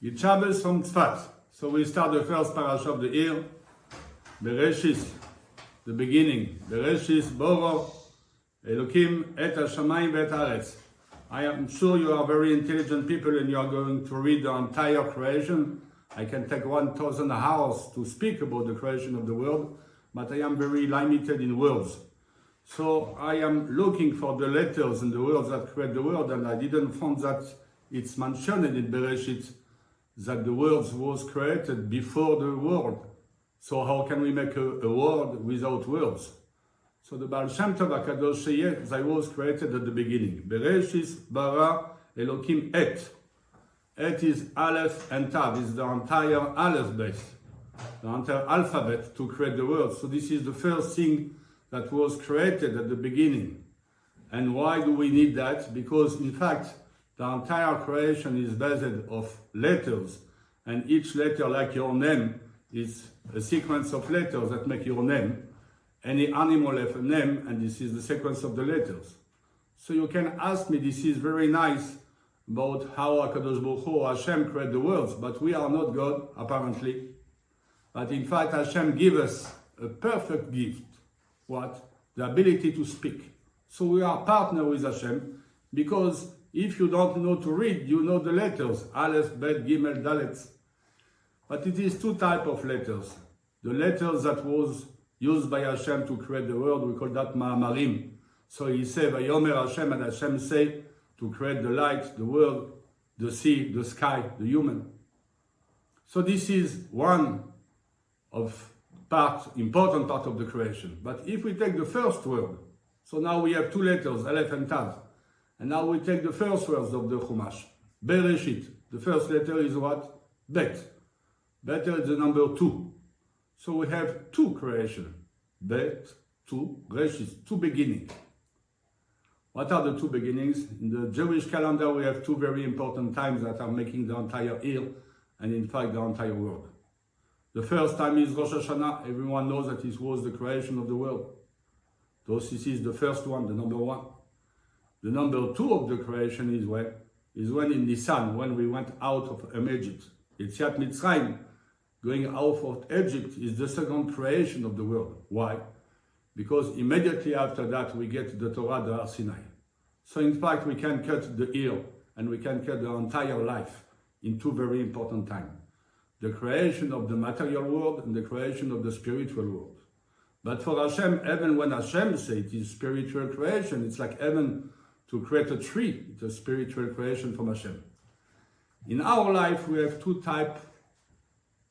It Shabbos from Tzfat. So we start the first parasha of the year, Bereshit, the beginning. Bereshit, Boro, Elokim, et Hashamayim ve'et haaretz. I am sure you are very intelligent people and you are going to read the entire creation. I can take 1,000 hours to speak about the creation of the world, but I am very limited in words. So I am looking for the letters in the words that create the world, and I didn't find that it's mentioned in Bereshit that the world was created before the world. So how can we make a world without words? So the Baal Shem Tov HaKadosh Sheyeh, they was created at the beginning. Bereshit bara Elokim et. Et is Aleph and Tav, is the entire Aleph base, the entire alphabet to create the world. So this is the first thing that was created at the beginning. And why do we need that? Because in fact, the entire creation is based of letters, and each letter, like your name, is a sequence of letters that make your name. Any animal has a name, and this is the sequence of the letters. So you can ask me, this is very nice about how HaKadosh Baruch Hu, Hashem created the worlds, but we are not God, apparently. But in fact, Hashem gives us a perfect gift. What? The ability to speak. So we are partner with Hashem, because if you don't know to read, you know the letters, Aleph, Bet, Gimel, Dalet. But it is two types of letters. The letters that was used by Hashem to create the world, we call that Ma'amarim. So he said, Vayomer Hashem, and Hashem say, to create the light, the world, the sea, the sky, the human. So this is one of important part of the creation. But if we take the first word, so now we have two letters, Aleph and Tav. And now we take the first words of the Chumash. Bereshit. The first letter is what? Bet. Bet is the number 2. So we have two creation. Bet, 2, Reshit, two beginnings. What are the two beginnings? In the Jewish calendar, we have two very important times that are making the entire year, and in fact the entire world. The first time is Rosh Hashanah. Everyone knows that it was the creation of the world. So this is the first one, the number 1. The number 2 of the creation is when? Is when in Nisan, when we went out of Egypt. Yetziat Mitzrayim, going out of Egypt, is the second creation of the world. Why? Because immediately after that we get the Torah, the Har Sinai. So in fact we can cut the year and we can cut the entire life in two very important times. The creation of the material world and the creation of the spiritual world. But for Hashem, even when Hashem says it is spiritual creation, it's like even to create a tree. It's a spiritual creation from Hashem. In our life, we have two types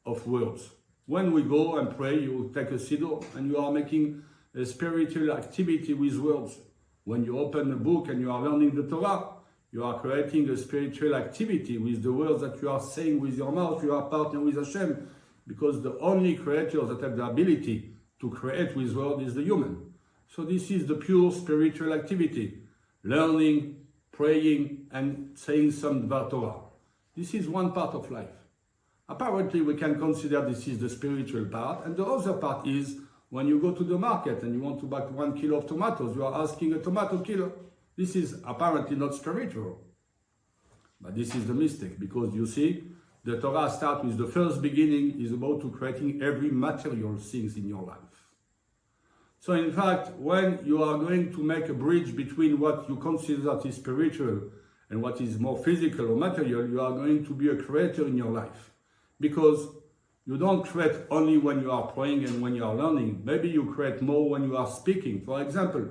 of words. When we go and pray, you take a siddur and you are making a spiritual activity with words. When you open a book and you are learning the Torah, you are creating a spiritual activity with the words that you are saying with your mouth. You are partnering with Hashem, because the only creatures that have the ability to create with words is the human. So this is the pure spiritual activity. Learning, praying, and saying some Dvar Torah. This is one part of life. Apparently, we can consider this is the spiritual part, and the other part is when you go to the market and you want to buy 1 kilo of tomatoes, you are asking a tomato kilo. This is apparently not spiritual. But this is the mistake, because you see, the Torah starts with the first beginning, is about to creating every material things in your life. So in fact, when you are going to make a bridge between what you consider that is spiritual and what is more physical or material, you are going to be a creator in your life. Because you don't create only when you are praying and when you are learning. Maybe you create more when you are speaking. For example,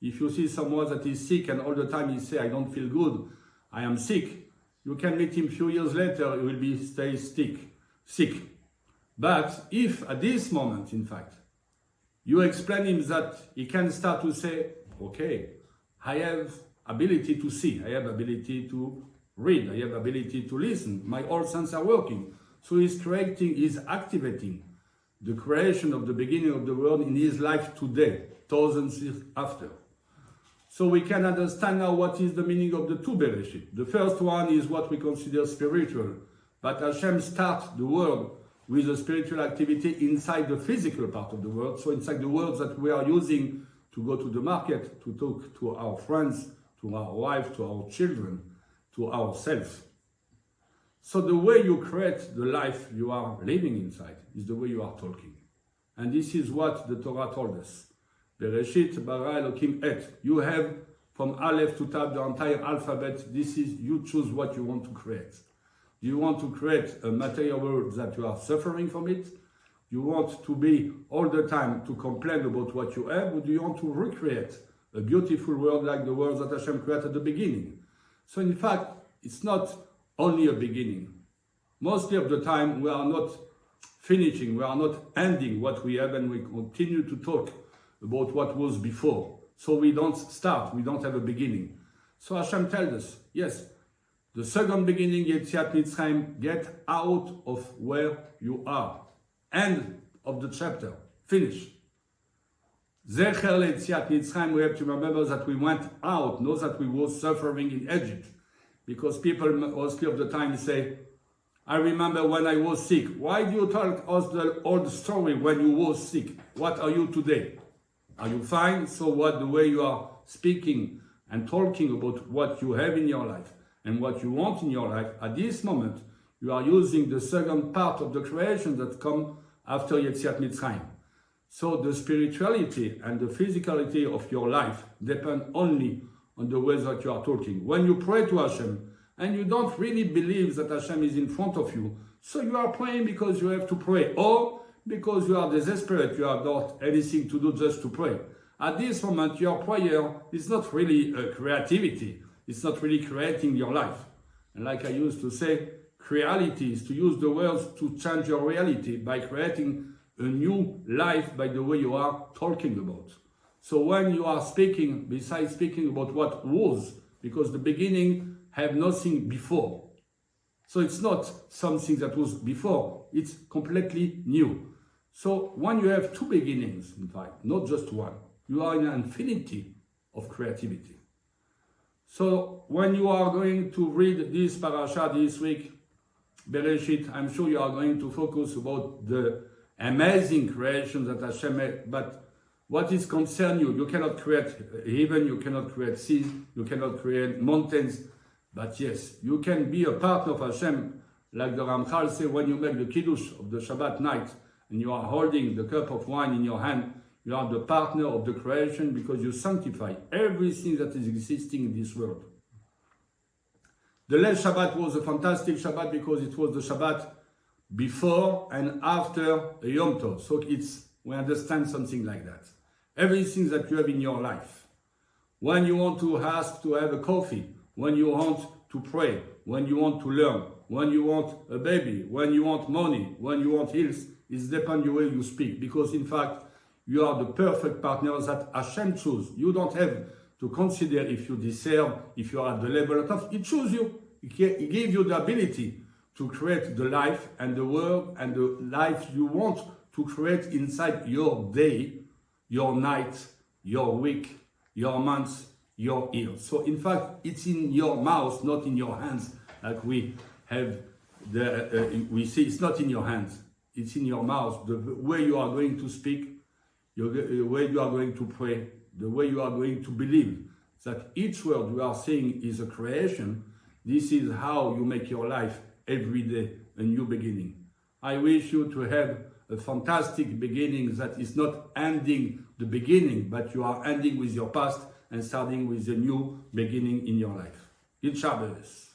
if you see someone that is sick and all the time he says, I don't feel good, I am sick, you can meet him a few years later, he will stay sick. But if at this moment, in fact, you explain him that he can start to say, okay, I have ability to see, I have ability to read, I have ability to listen, my all senses are working. So he's activating the creation of the beginning of the world in his life today, thousands years after. So we can understand now what is the meaning of the two Bereshit. The first one is what we consider spiritual, but Hashem starts the world with a spiritual activity inside the physical part of the world, so inside the words that we are using to go to the market, to talk to our friends, to our wife, to our children, to ourselves. So the way you create the life you are living inside is the way you are talking. And this is what the Torah told us. Bereshit bara Elokim et. You have from Aleph to Tav, the entire alphabet. This is, you choose what you want to create. Do you want to create a material world that you are suffering from it? You want to be all the time to complain about what you have, or do you want to recreate a beautiful world like the world that Hashem created at the beginning? So in fact, it's not only a beginning. Mostly of the time we are not finishing, we are not ending what we have, and we continue to talk about what was before. So we don't start, we don't have a beginning. So Hashem tells us, yes, the second beginning, Yetziat Mitzrayim, get out of where you are. End of the chapter, finish. Zecher Yetziat Mitzrayim, we have to remember that we went out, not that we were suffering in Egypt. Because people mostly of the time say, I remember when I was sick. Why do you tell us the old story when you were sick? What are you today? Are you fine? So what, the way you are speaking and talking about what you have in your life and what you want in your life, at this moment, you are using the second part of the creation that come after Yetziat Mitzrayim. So the spirituality and the physicality of your life depend only on the way that you are talking. When you pray to Hashem, and you don't really believe that Hashem is in front of you, so you are praying because you have to pray, or because you are desperate, you have not anything to do just to pray. At this moment, your prayer is not really a creativity. It's not really creating your life. And like I used to say, creality is to use the words to change your reality by creating a new life by the way you are talking about. So when you are speaking, besides speaking about what was, because the beginning have nothing before. So it's not something that was before, it's completely new. So when you have two beginnings, in fact, not just one, you are in an infinity of creativity. So when you are going to read this parasha this week, Bereshit, I'm sure you are going to focus about the amazing creation that Hashem made, but what is concern you? You cannot create heaven, you cannot create seas, you cannot create mountains, but yes, you can be a partner of Hashem, like the Ramchal say, when you make the Kiddush of the Shabbat night, and you are holding the cup of wine in your hand, you are the partner of the creation because you sanctify everything that is existing in this world. The last Shabbat was a fantastic Shabbat because it was the Shabbat before and after a Yom Tov. So we understand something like that. Everything that you have in your life. When you want to ask to have a coffee, when you want to pray, when you want to learn, when you want a baby, when you want money, when you want health, it depends the way you speak. Because in fact, you are the perfect partner that Hashem chooses. You don't have to consider if you deserve, if you are at the level of, He chooses you. He gives you the ability to create the life and the world and the life you want to create inside your day, your night, your week, your month, your year. So in fact, it's in your mouth, not in your hands, like we have we see it's not in your hands, it's in your mouth. The way you are going to speak, the way you are going to pray, the way you are going to believe that each word you are saying is a creation. This is how you make your life every day a new beginning. I wish you to have a fantastic beginning that is not ending the beginning, but you are ending with your past and starting with a new beginning in your life. Good Shabbos.